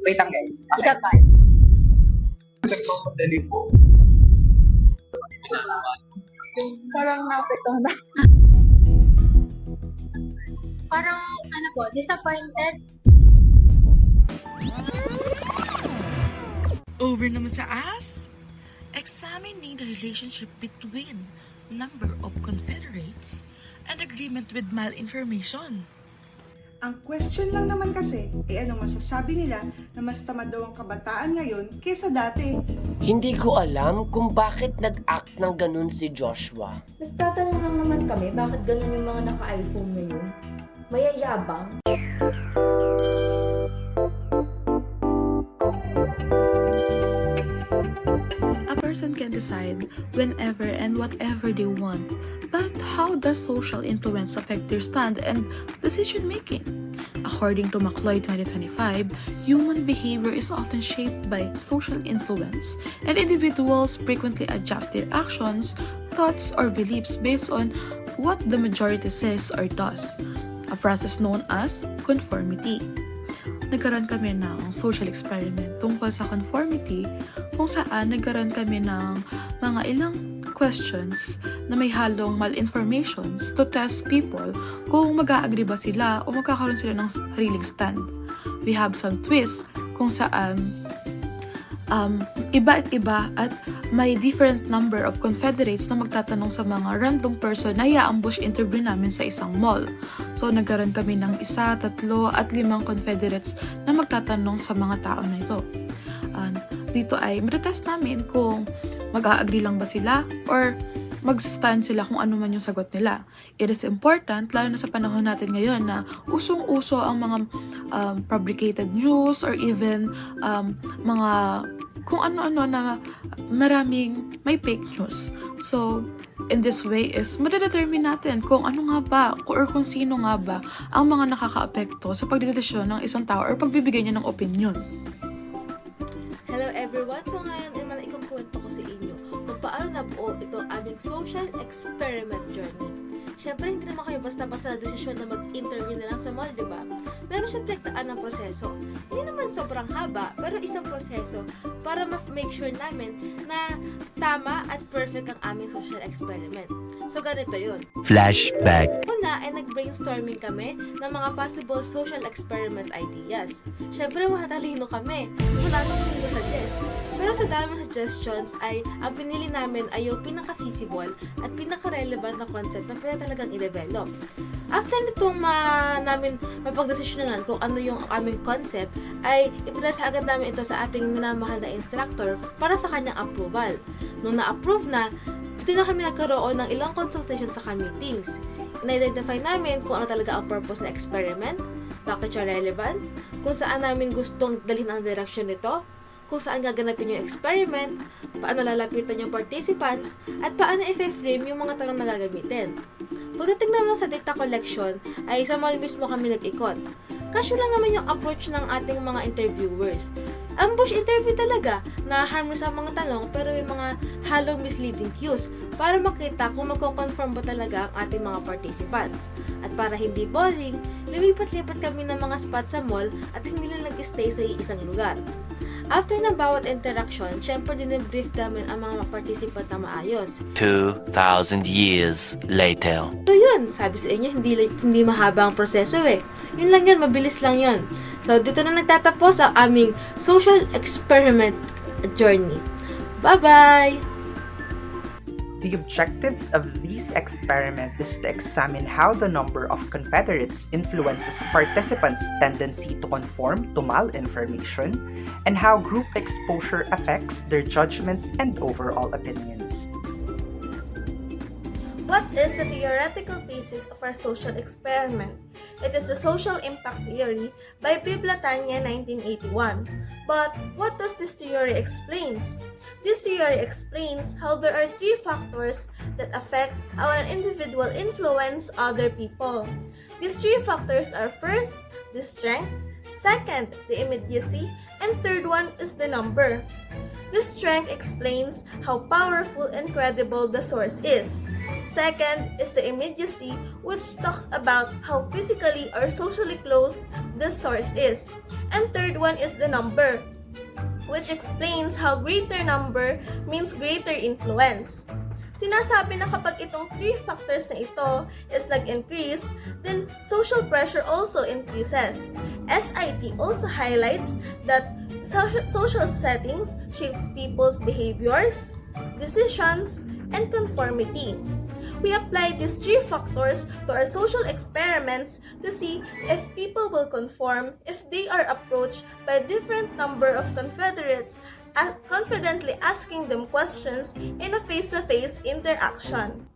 Wait lang guys. Ika pa. Nagpapadali po. Parang napito na. Parang, ano po, disappointed. Over naman sa us? Examining the relationship between number of Confederates and agreement with malinformation. Ang question lang naman kasi, ano masasabi nila na mas tamad daw ang kabataan ngayon kesa dati? Hindi ko alam kung bakit nag-act ng ganun si Joshua. Nagtatanong lang naman kami bakit ganun yung mga naka-iPhone ngayon. Mayayabang. A person can decide whenever and whatever they want, but how does social influence affect their stand and decision making? According to McLeod 2025, human behavior is often shaped by social influence, and individuals frequently adjust their actions, thoughts, or beliefs based on what the majority says or does. A process known as conformity. Nagkaroon kami ng social experiment tungkol sa conformity kung saan nagkaroon kami ng mga ilang questions na may halong malinformations to test people kung mag-a-agree ba sila o magkakaroon sila ng sariling stand. We have some twists kung saan iba at iba at may different number of Confederates na magtatanong sa mga random person na i-ambush interview namin sa isang mall. So, nagkaroon kami ng 1, 3, at 5 Confederates na magtatanong sa mga tao na ito. Dito ay matetest namin kung mag-a-agree lang ba sila or mag-stand sila kung ano man yung sagot nila. It is important, lalo na sa panahon natin ngayon na usong-uso ang mga fabricated news or even mga kung ano-ano na maraming may fake news. So, in this way is madedetermine natin kung ano nga ba or kung sino nga ba ang mga nakaka-apekto sa pagdedesisyon ng isang tao or pagbibigay niya ng opinion. Hello everyone! So ngayon ay man ikukwento ko sa inyo kung paano nabuo itong aming social experiment journey. Siyempre, hindi naman kayo basta-basta na desisyon na mag-interview na lang sa mall, di ba? Meron siyang pinagdaan ng proseso. Hindi naman sobrang haba, pero isang proseso para ma-make sure namin na tama at perfect ang aming social experiment. So, ganito yun. Flashback. Una ay nag-brainstorming kami ng mga possible social experiment ideas. Siyempre, matalino kami. Wala nang kami suggest. Pero sa dami ng suggestions ay ang pinili namin ay yung pinaka-feasible at pinaka-relevant na concept na pwede talagang i-develop. After nitong namin mapagdesisyonan kung ano yung aming concept, ay ipinasa agad namin ito sa ating minamahal na instructor para sa kanyang approval. Nung na-approve na, dito na kami nagkaroon ng ilang consultation sa meetings. In-identify namin kung ano talaga ang purpose na experiment, bakit siya relevant, kung saan namin gustong dalhin ang direction nito, kung saan gaganapin yung experiment, paano lalapitan yung participants, at paano i-frame yung mga tanong na gagamitin. Pagdating naman sa data collection, ay sa mall mismo kami nag-ikot. Casual lang naman yung approach ng ating mga interviewers. Ambush interview talaga, na harmless ang mga tanong pero may mga halong misleading cues para makita kung magko-confirm ba talaga ang ating mga participants. At para hindi boring, lumipat-lipat kami ng mga spot sa mall at hindi lang nag-stay sa isang lugar. After ng bawat interaction, syempre din-brief namin ang mga participant na maayos. 2,000 years later. So yun, sabi sa inyo, hindi mahaba ang proseso eh. Yun lang yun, mabilis lang yun. So dito na nagtatapos ang aming social experiment journey. Bye-bye! The objectives of this experiment is to examine how the number of Confederates influences participants' tendency to conform to malinformation and how group exposure affects their judgments and overall opinions. What is the theoretical basis of our social experiment? It is the social impact theory by Biblatania 1981. But what does this theory explain? This theory explains how there are 3 factors that affects how an individual influence other people. These 3 factors are first, the strength, second, the immediacy, and third one is the number. The strength explains how powerful and credible the source is. Second is the immediacy, which talks about how physically or socially close the source is. And third one is the number, which explains how greater number means greater influence. Sinasabi na kapag itong 3 factors na ito is nag-increase, then social pressure also increases. SIT also highlights that social settings shapes people's behaviors, decisions, and conformity. We applied these 3 factors to our social experiments to see if people will conform if they are approached by a different number of confederates, confidently asking them questions in a face-to-face interaction.